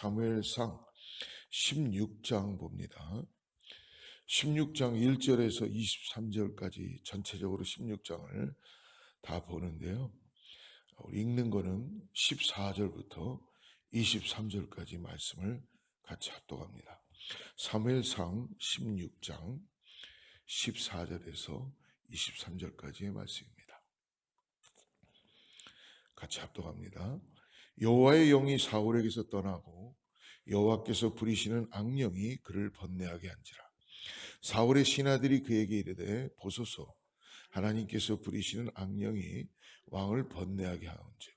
사무엘상 16장 봅니다. 16장 1절에서 23절까지 전체적으로 16장을 다 보는데요. 우리 읽는 거는 14절부터 23절까지 말씀을 같이 합독합니다. 사무엘상 16장 14절에서 23절까지의 말씀입니다. 같이 합독합니다. 여호와의 영이 사울에게서 떠나고 여호와께서 부리시는 악령이 그를 번뇌하게 한지라. 사울의 신하들이 그에게 이르되 보소서, 하나님께서 부리시는 악령이 왕을 번뇌하게 하온즉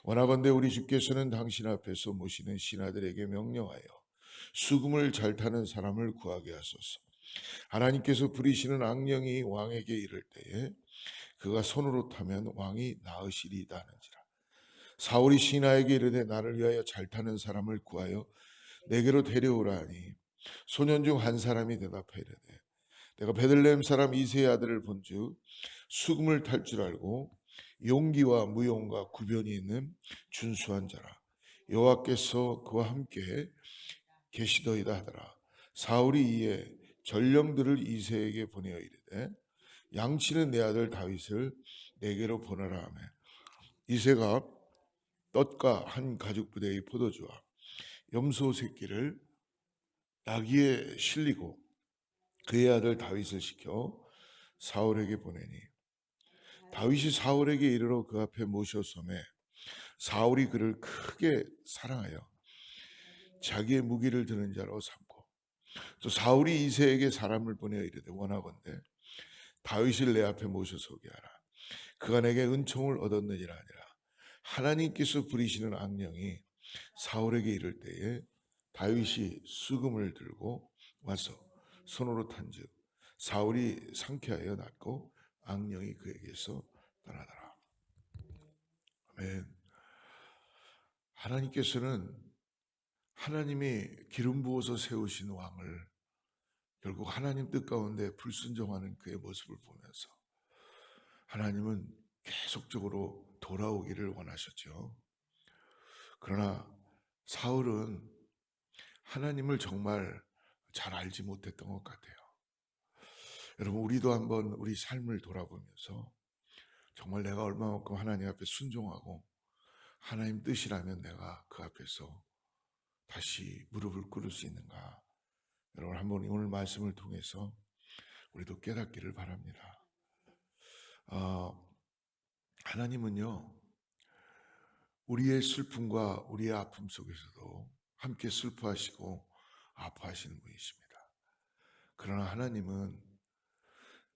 원하건대 우리 주께서는 당신 앞에서 모시는 신하들에게 명령하여 수금을 잘 타는 사람을 구하게 하소서. 하나님께서 부리시는 악령이 왕에게 이를 때에 그가 손으로 타면 왕이 나으시리이다 하는지라. 사울이 신하에게 이르되 나를 위하여 잘 타는 사람을 구하여 내게로 데려오라 하니 소년 중 한 사람이 대답하여 이르되 내가 베들레헴 사람 이새의 아들을 본즉 수금을 탈 줄 알고 용기와 무용과 구변이 있는 준수한 자라. 여호와께서 그와 함께 계시더이다 하더라. 사울이 이에 전령들을 이새에게 보내어 이르되 양치는 내 아들 다윗을 내게로 보내라 하며 이새가 똓과 한 가죽 부대의 포도주와 염소 새끼를 나귀에 실리고 그의 아들 다윗을 시켜 사울에게 보내니 다윗이 사울에게 이르러 그 앞에 모셔서매 사울이 그를 크게 사랑하여 자기의 무기를 드는 자로 삼고 또 사울이 이새에게 사람을 보내어 이르되 원하건대 다윗을 내 앞에 모셔서게 하라. 그가 내게 은총을 얻었느니라 하니라. 하나님께서 부리시는 악령이 사울에게 이를 때에 다윗이 수금을 들고 와서 손으로 탄즉 사울이 상쾌하여 낫고 악령이 그에게서 떠나더라. 아멘. 하나님께서는 하나님이 기름 부어서 세우신 왕을 결국 하나님 뜻 가운데 불순종하는 그의 모습을 보면서 하나님은 계속적으로 돌아오기를 원하셨죠. 그러나 사울은 하나님을 정말 잘 알지 못했던 것 같아요. 여러분, 우리도 한번 우리 삶을 돌아보면서 정말 내가 얼마만큼 하나님 앞에 순종하고 하나님 뜻이라면 내가 그 앞에서 다시 무릎을 꿇을 수 있는가. 여러분, 한번 오늘 말씀을 통해서 우리도 깨닫기를 바랍니다. 하나님은요, 우리의 슬픔과 우리의 아픔 속에서도 함께 슬퍼하시고 아파하시는 분이십니다. 그러나 하나님은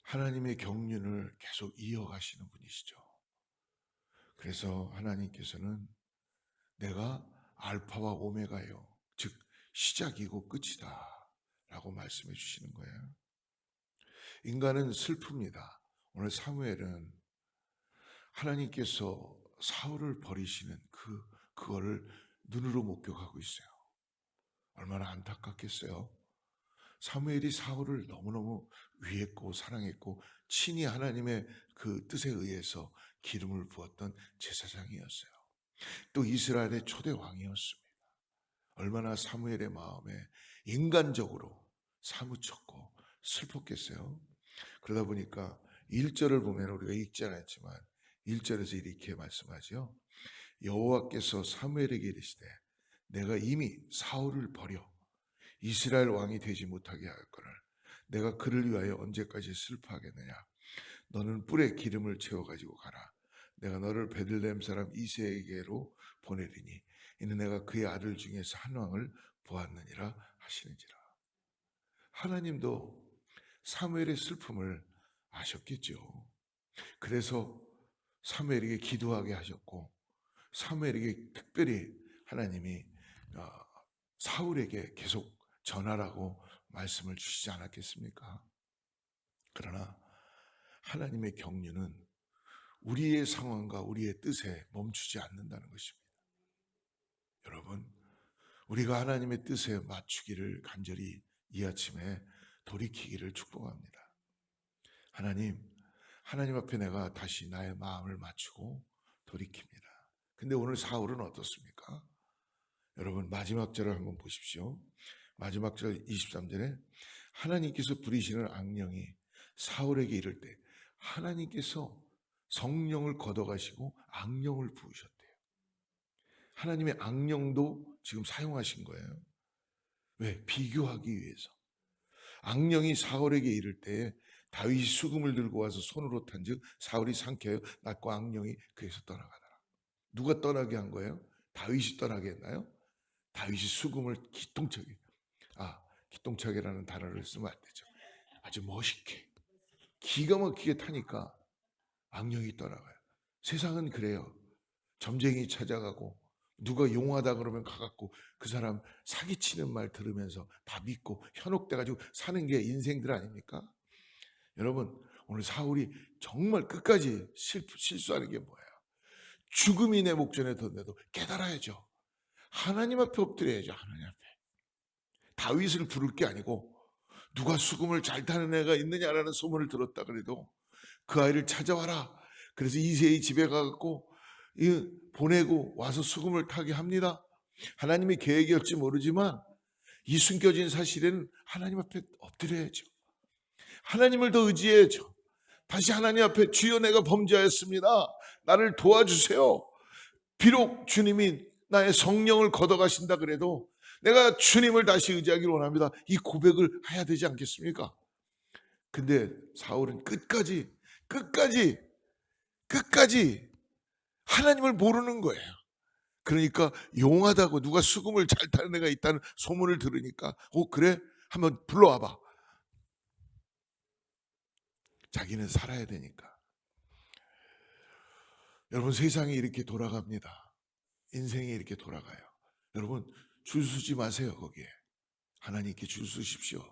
하나님의 경륜을 계속 이어가시는 분이시죠. 그래서 하나님께서는 내가 알파와 오메가요, 즉 시작이고 끝이다 라고 말씀해 주시는 거예요. 인간은 슬픕니다. 오늘 사무엘은 하나님께서 사울을 버리시는 그거를 눈으로 목격하고 있어요. 얼마나 안타깝겠어요. 사무엘이 사울을 너무너무 위했고 사랑했고 친히 하나님의 그 뜻에 의해서 기름을 부었던 제사장이었어요. 또 이스라엘의 초대 왕이었습니다. 얼마나 사무엘의 마음에 인간적으로 사무쳤고 슬펐겠어요. 그러다 보니까 1절을 보면 우리가 읽지 않았지만 1절에서 이렇게 말씀하죠. 여호와께서 사무엘에게 이르시되 내가 이미 사울을 버려 이스라엘 왕이 되지 못하게 하였거늘 내가 그를 위하여 언제까지 슬퍼하겠느냐. 너는 뿔에 기름을 채워가지고 가라. 내가 너를 베들레헴 사람 이새에게로 보내리니 이는 내가 그의 아들 중에서 한 왕을 보았느니라 하시는지라. 하나님도 사무엘의 슬픔을 아셨겠죠. 그래서 사무엘에게 기도하게 하셨고 사무엘에게 특별히 하나님이 사울에게 계속 전하라고 말씀을 주시지 않았겠습니까? 그러나 하나님의 경륜은 우리의 상황과 우리의 뜻에 멈추지 않는다는 것입니다. 여러분, 우리가 하나님의 뜻에 맞추기를 간절히 이 아침에 돌이키기를 축복합니다. 하나님 앞에 내가 다시 나의 마음을 맞추고 돌이킵니다. 근데 오늘 사울은 어떻습니까? 여러분 마지막 절을 한번 보십시오. 마지막 절 23절에 하나님께서 부리시는 악령이 사울에게 이를 때 하나님께서 성령을 걷어가시고 악령을 부으셨대요. 하나님의 악령도 지금 사용하신 거예요. 왜? 비교하기 위해서. 악령이 사울에게 이를 때 다윗이 수금을 들고 와서 손으로 탄즉 사울이 상쾌하여 낫고 악령이 그에서 떠나가더라. 누가 떠나게 한 거예요? 다윗이 떠나게 했나요? 다윗이 수금을 기똥차게, 기똥차게라는 단어를 쓰면 안 되죠. 아주 멋있게 기가 막히게 타니까 악령이 떠나가요. 세상은 그래요. 점쟁이 찾아가고 누가 용하다 그러면 가갖고 그 사람 사기치는 말 들으면서 다 믿고 현혹돼가지고 사는 게 인생들 아닙니까? 여러분 오늘 사울이 정말 끝까지 실수하는 게 뭐예요? 죽음이 내 목전에 뒀는데도 깨달아야죠. 하나님 앞에 엎드려야죠. 하나님 앞에. 다윗을 부를 게 아니고 누가 수금을 잘 타는 애가 있느냐라는 소문을 들었다 그래도 그 아이를 찾아와라. 그래서 이새의 집에 가갖고 보내고 와서 수금을 타게 합니다. 하나님의 계획이었지 모르지만 이 숨겨진 사실에는 하나님 앞에 엎드려야죠. 하나님을 더 의지해야죠. 다시 하나님 앞에 주여 내가 범죄하였습니다. 나를 도와주세요. 비록 주님이 나의 성령을 걷어가신다 그래도 내가 주님을 다시 의지하기를 원합니다. 이 고백을 해야 되지 않겠습니까? 근데 사울은 끝까지 하나님을 모르는 거예요. 그러니까 용하다고 누가 수금을 잘 타는 애가 있다는 소문을 들으니까 그래? 한번 불러와봐. 자기는 살아야 되니까. 여러분 세상이 이렇게 돌아갑니다. 인생이 이렇게 돌아가요. 여러분 줄 서지 마세요. 거기에 하나님께 줄 서십시오.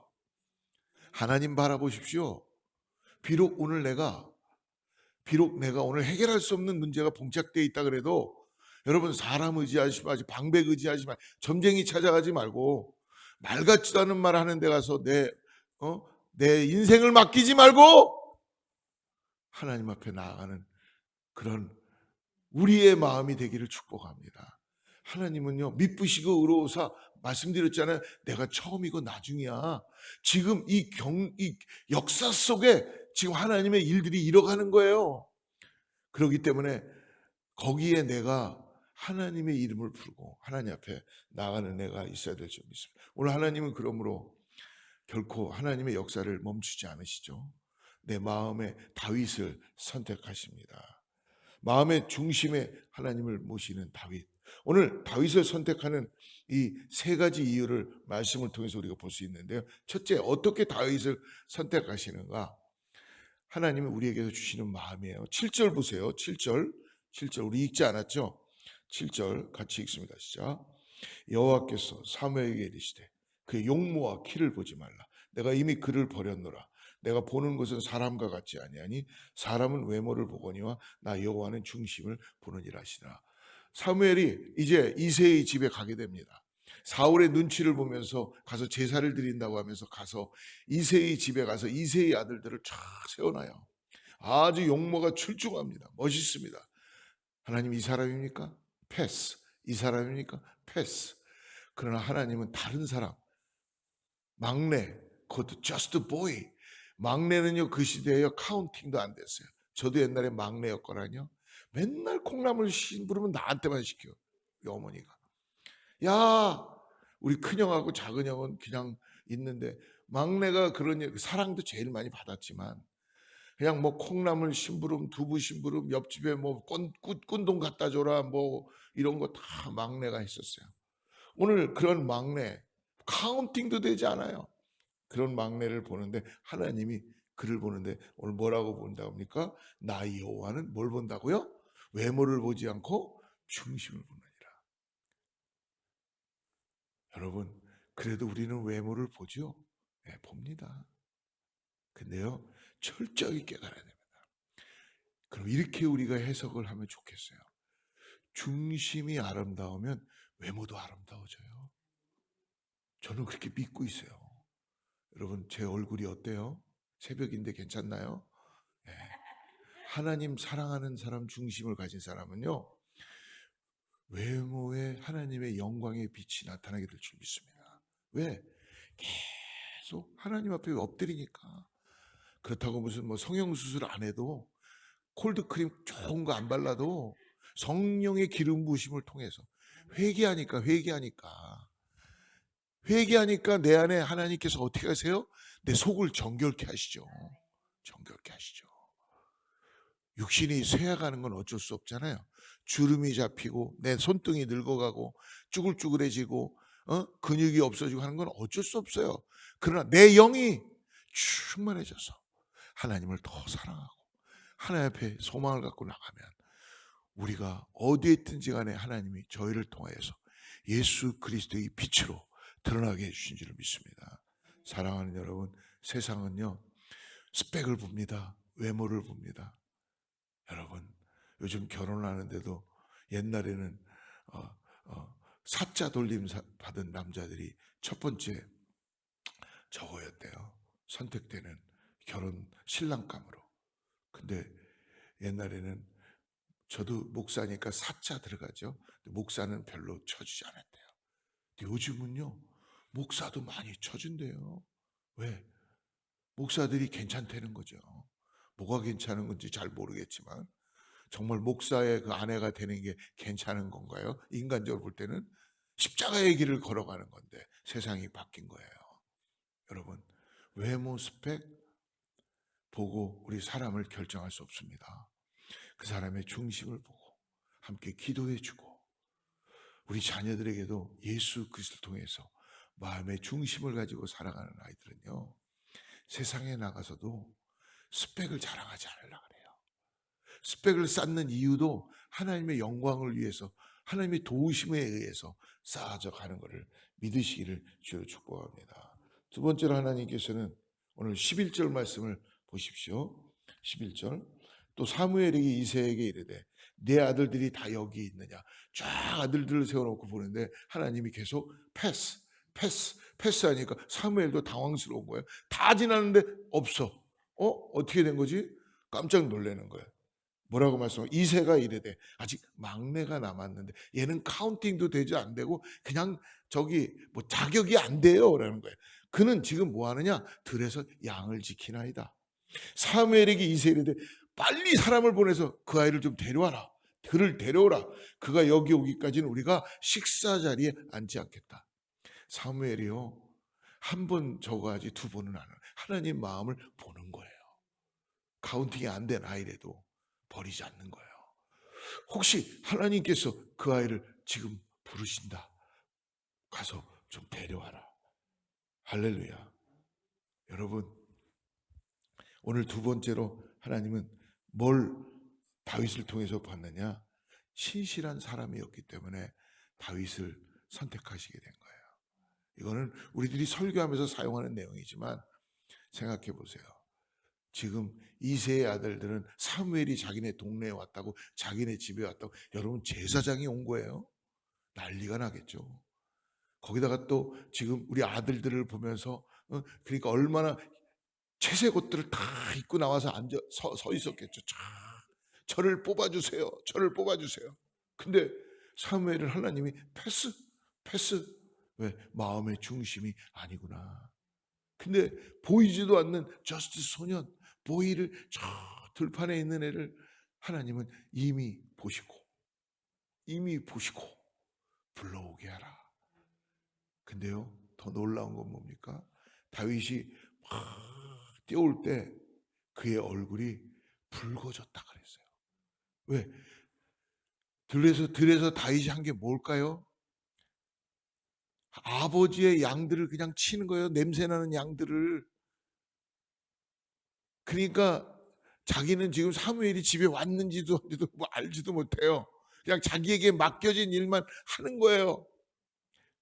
하나님 바라보십시오. 비록 내가 오늘 해결할 수 없는 문제가 봉착되어 있다 그래도 여러분 사람 의지하지 마지, 방백 의지하지 마, 점쟁이 찾아가지 말고 말 같지도 않은 말 하는 데 가서 내 인생을 맡기지 말고 하나님 앞에 나아가는 그런 우리의 마음이 되기를 축복합니다. 하나님은요 미쁘시고 의로우사 말씀드렸잖아요. 내가 처음이고 나중이야. 지금 이 역사 속에 지금 하나님의 일들이 일어가는 거예요. 그렇기 때문에 거기에 내가 하나님의 이름을 부르고 하나님 앞에 나가는 내가 있어야 될 줄 믿습니다. 오늘 하나님은 그러므로 결코 하나님의 역사를 멈추지 않으시죠. 내 마음의 다윗을 선택하십니다. 마음의 중심에 하나님을 모시는 다윗. 오늘 다윗을 선택하는 이 세 가지 이유를 말씀을 통해서 우리가 볼 수 있는데요. 첫째, 어떻게 다윗을 선택하시는가? 하나님이 우리에게서 주시는 마음이에요. 7절 보세요. 7절 우리 읽지 않았죠? 7절 같이 읽습니다. 시작. 여호와께서 사무엘에게 이르시되 그의 용모와 키를 보지 말라. 내가 이미 그를 버렸노라. 내가 보는 것은 사람과 같지 아니하니 사람은 외모를 보거니와 나 여호와는 중심을 보느니라 하시라. 사무엘이 이제 이새의 집에 가게 됩니다. 사울의 눈치를 보면서 가서 제사를 드린다고 하면서 가서 이새의 집에 가서 이새의 아들들을 쫙 세워놔요. 아주 용모가 출중합니다. 멋있습니다. 하나님 이 사람입니까? 패스. 이 사람입니까? 패스. 그러나 하나님은 다른 사람, 막내, 그것도 just boy. 막내는요 그 시대에요 카운팅도 안 됐어요. 저도 옛날에 막내였거든요. 맨날 콩나물 심부름은 나한테만 시켜. 우리 어머니가. 야, 우리 큰형하고 작은형은 그냥 있는데 막내가 그런 사랑도 제일 많이 받았지만 그냥 뭐 콩나물 심부름, 두부 심부름, 옆집에 뭐 꾼돈 갖다 줘라 뭐 이런 거 다 막내가 했었어요. 오늘 그런 막내 카운팅도 되지 않아요. 그런 막내를 보는데 하나님이 그를 보는데 오늘 뭐라고 본다고 합니까? 나 여호와는 뭘 본다고요? 외모를 보지 않고 중심을 보느니라. 여러분 그래도 우리는 외모를 보죠? 네, 봅니다. 근데요 철저히 깨달아야 됩니다. 그럼 이렇게 우리가 해석을 하면 좋겠어요. 중심이 아름다우면 외모도 아름다워져요. 저는 그렇게 믿고 있어요. 여러분 제 얼굴이 어때요? 새벽인데 괜찮나요? 네. 하나님 사랑하는 사람 중심을 가진 사람은요 외모에 하나님의 영광의 빛이 나타나게 될 줄 믿습니다. 왜? 계속 하나님 앞에 엎드리니까. 그렇다고 무슨 뭐 성형수술 안 해도 콜드크림 좋은 거 안 발라도 성령의 기름 부으심을 통해서 회개하니까 내 안에 하나님께서 어떻게 하세요? 내 속을 정결케 하시죠. 정결케 하시죠. 육신이 쇠약하는 건 어쩔 수 없잖아요. 주름이 잡히고 내 손등이 늙어가고 쭈글쭈글해지고 근육이 없어지고 하는 건 어쩔 수 없어요. 그러나 내 영이 충만해져서 하나님을 더 사랑하고 하나님 앞에 소망을 갖고 나가면 우리가 어디에 있든지 간에 하나님이 저희를 통하여서 예수 그리스도의 빛으로 드러나게 해주신 줄 믿습니다. 사랑하는 여러분, 세상은요 스펙을 봅니다. 외모를 봅니다. 여러분, 요즘 결혼하는데도 옛날에는 사자 돌림 받은 남자들이 첫 번째 저거였대요. 선택되는 결혼 신랑감으로. 근데 옛날에는 저도 목사니까 사자 들어가죠. 목사는 별로 쳐주지 않았대요. 근데 요즘은요 목사도 많이 쳐준대요. 왜? 목사들이 괜찮다는 거죠. 뭐가 괜찮은 건지 잘 모르겠지만 정말 목사의 그 아내가 되는 게 괜찮은 건가요? 인간적으로 볼 때는 십자가의 길을 걸어가는 건데 세상이 바뀐 거예요. 여러분, 외모 스펙 보고 우리 사람을 결정할 수 없습니다. 그 사람의 중심을 보고 함께 기도해주고 우리 자녀들에게도 예수 그리스도를 통해서 마음의 중심을 가지고 살아가는 아이들은요 세상에 나가서도 스펙을 자랑하지 않으려고 그래요. 스펙을 쌓는 이유도 하나님의 영광을 위해서 하나님의 도우심에 의해서 쌓아져 가는 것을 믿으시기를 주로 축복합니다. 두 번째로 하나님께서는 오늘 11절 말씀을 보십시오. 11절 또 사무엘에게 이새에게 이르되 내 아들들이 다 여기 있느냐. 쫙 아들들을 세워놓고 보는데 하나님이 계속 패스하니까 사무엘도 당황스러운 거예요. 다 지났는데 없어. 어떻게 된 거지? 깜짝 놀라는 거예요. 뭐라고 말씀하세요? 이새가 이르되 아직 막내가 남았는데 얘는 카운팅도 되지 안 되고 그냥 저기 뭐 자격이 안 돼요 라는 거예요. 그는 지금 뭐 하느냐? 들에서 양을 지키나이다. 사무엘에게 이새에 이르되 빨리 사람을 보내서 그 아이를 좀 데려와라. 그를 데려오라. 그가 여기 오기까지는 우리가 식사 자리에 앉지 않겠다. 사무엘이요 한 번 저거 하지 두 번은 안 해요. 하나님 마음을 보는 거예요. 카운팅이 안 된 아이라도 버리지 않는 거예요. 혹시 하나님께서 그 아이를 지금 부르신다. 가서 좀 데려와라. 할렐루야. 여러분, 오늘 두 번째로 하나님은 뭘 다윗을 통해서 봤느냐? 신실한 사람이었기 때문에 다윗을 선택하시게 된 거예요. 이거는 우리들이 설교하면서 사용하는 내용이지만 생각해 보세요. 지금 이새의 아들들은 사무엘이 자기네 동네에 왔다고 자기네 집에 왔다고 여러분 제사장이 온 거예요. 난리가 나겠죠. 거기다가 또 지금 우리 아들들을 보면서 그러니까 얼마나 채색 옷들을 다 입고 나와서 서 있었겠죠. 저를 뽑아주세요. 저를 뽑아주세요. 근데 사무엘을 하나님이 패스. 왜? 마음의 중심이 아니구나. 근데 보이지도 않는 저스트 소년 보이를 저 들판에 있는 애를 하나님은 이미 보시고 불러오게 하라. 근데요 더 놀라운 건 뭡니까? 다윗이 막 뛰어올 때 그의 얼굴이 붉어졌다 그랬어요. 왜? 들에서 다윗이 한 게 뭘까요? 아버지의 양들을 그냥 치는 거예요. 냄새나는 양들을. 그러니까 자기는 지금 사무엘이 집에 왔는지도 뭐 알지도 못해요. 그냥 자기에게 맡겨진 일만 하는 거예요.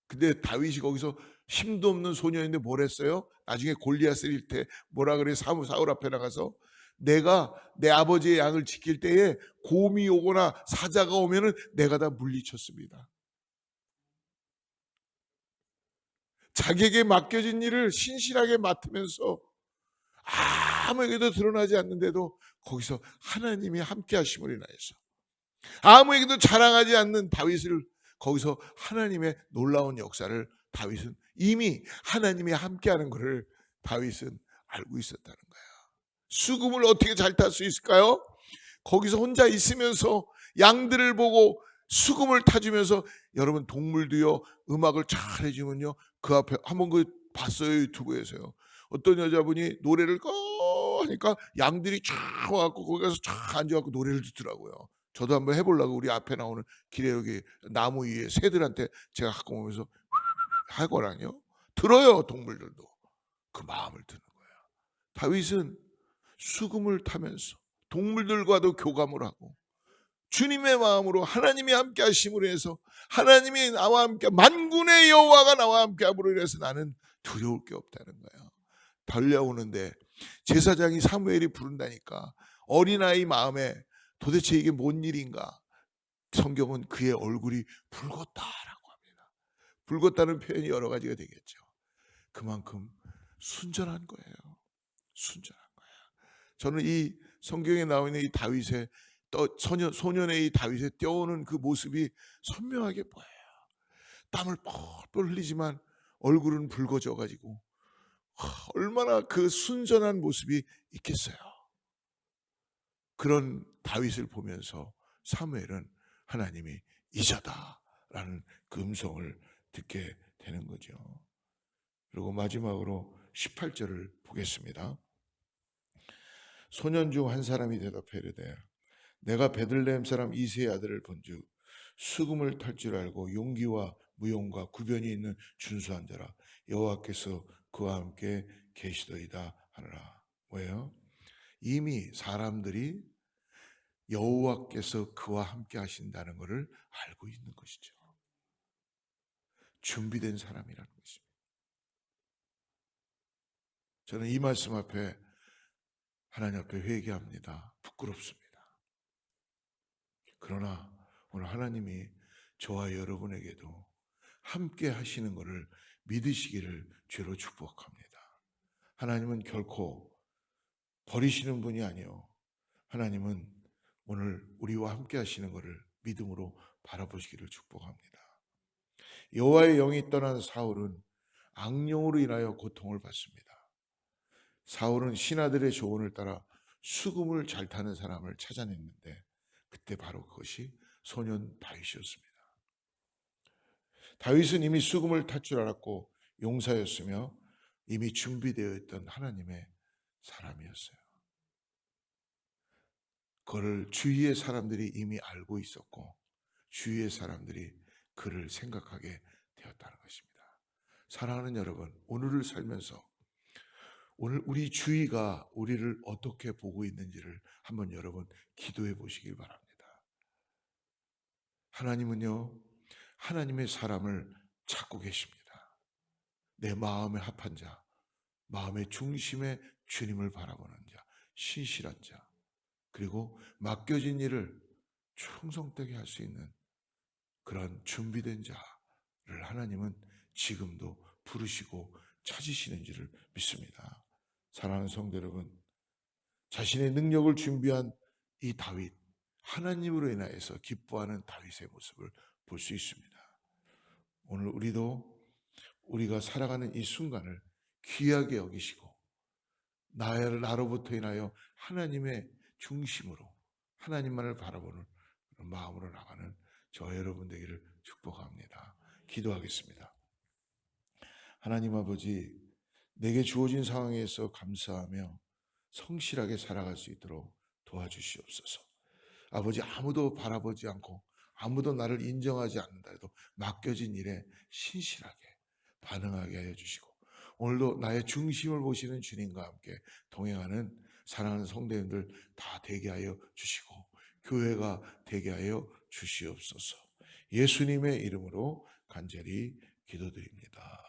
근데 다윗이 거기서 힘도 없는 소녀인데 뭘 했어요? 나중에 골리앗을 이길 때 뭐라 그래? 사울 앞에 나가서 내가 내 아버지의 양을 지킬 때에 곰이 오거나 사자가 오면은 내가 다 물리쳤습니다. 자기에게 맡겨진 일을 신실하게 맡으면서 아무에게도 드러나지 않는데도 거기서 하나님이 함께 하심을 인하여서 아무에게도 자랑하지 않는 다윗을 거기서 하나님의 놀라운 역사를 다윗은 이미 하나님이 함께하는 것을 다윗은 알고 있었다는 거예요. 수금을 어떻게 잘 탈 수 있을까요? 거기서 혼자 있으면서 양들을 보고 수금을 타주면서, 여러분 동물도요 음악을 잘 해주면요 그 앞에 한번 그 봤어요, 유튜브에서요. 어떤 여자분이 노래를 꺼 하니까 양들이 쫙 와갖고 거기 가서 쫙 앉아갖고 노래를 듣더라고요. 저도 한번 해보려고 우리 앞에 나오는 길에 여기 나무 위에 새들한테 제가 갖고 오면서 하거랑요. 들어요, 동물들도. 그 마음을 드는 거예요. 다윗은 수금을 타면서 동물들과도 교감을 하고 주님의 마음으로 하나님이 함께 하심으로 해서, 하나님이 나와 함께, 만군의 여호와가 나와 함께 함으로 인해서 나는 두려울 게 없다는 거예요. 달려오는데 제사장이 사무엘이 부른다니까 어린아이 마음에 도대체 이게 뭔 일인가, 성경은 그의 얼굴이 붉었다라고 합니다. 붉었다는 표현이 여러 가지가 되겠죠. 그만큼 순전한 거예요. 순전한 거예요. 저는 이 성경에 나와 있는 이 다윗의 소년의 이 다윗의 뛰어오는 그 모습이 선명하게 보여요. 땀을 뻘뻘 흘리지만 얼굴은 붉어져 가지고 얼마나 그 순전한 모습이 있겠어요. 그런 다윗을 보면서 사무엘은 하나님이 이자다라는 그 음성을 듣게 되는 거죠. 그리고 마지막으로 18절을 보겠습니다. 소년 중 한 사람이 대답해 이르되 내가 베들레헴 사람 이새의 아들을 본즉 수금을 탈 줄 알고 용기와 무용과 구변이 있는 준수한 자라, 여호와께서 그와 함께 계시더이다 하느라. 뭐예요? 이미 사람들이 여호와께서 그와 함께 하신다는 것을 알고 있는 것이죠. 준비된 사람이라는 것입니다. 저는 이 말씀 앞에 하나님 앞에 회개합니다. 부끄럽습니다. 그러나 오늘 하나님이 저와 여러분에게도 함께 하시는 것을 믿으시기를 죄로 축복합니다. 하나님은 결코 버리시는 분이 아니요, 하나님은 오늘 우리와 함께 하시는 것을 믿음으로 바라보시기를 축복합니다. 여호와의 영이 떠난 사울은 악령으로 인하여 고통을 받습니다. 사울은 신하들의 조언을 따라 수금을 잘 타는 사람을 찾아냈는데 그때 바로 그것이 소년 다윗이었습니다. 다윗은 이미 수금을 탈 줄 알았고 용사였으며 이미 준비되어 있던 하나님의 사람이었어요. 그를 주위의 사람들이 이미 알고 있었고 주위의 사람들이 그를 생각하게 되었다는 것입니다. 사랑하는 여러분, 오늘을 살면서 오늘 우리 주위가 우리를 어떻게 보고 있는지를 한번 여러분 기도해 보시길 바랍니다. 하나님은요, 하나님의 사람을 찾고 계십니다. 내 마음에 합한 자, 마음의 중심에 주님을 바라보는 자, 신실한 자, 그리고 맡겨진 일을 충성되게 할 수 있는 그런 준비된 자를 하나님은 지금도 부르시고 찾으시는지를 믿습니다. 사랑하는 성도 여러분, 자신의 능력을 준비한 이 다윗, 하나님으로 인하여서 기뻐하는 다윗의 모습을 볼 수 있습니다. 오늘 우리가 살아가는 이 순간을 귀하게 여기시고 나로부터 인하여 하나님의 중심으로 하나님만을 바라보는 마음으로 나가는 저 여러분 되기를 축복합니다. 기도하겠습니다. 하나님 아버지, 내게 주어진 상황에서 감사하며 성실하게 살아갈 수 있도록 도와주시옵소서. 아버지, 아무도 바라보지 않고 아무도 나를 인정하지 않는다 해도 맡겨진 일에 신실하게 반응하게 하여 주시고, 오늘도 나의 중심을 보시는 주님과 함께 동행하는 사랑하는 성도님들 다 되게 하여 주시고 교회가 되게 하여 주시옵소서. 예수님의 이름으로 간절히 기도드립니다.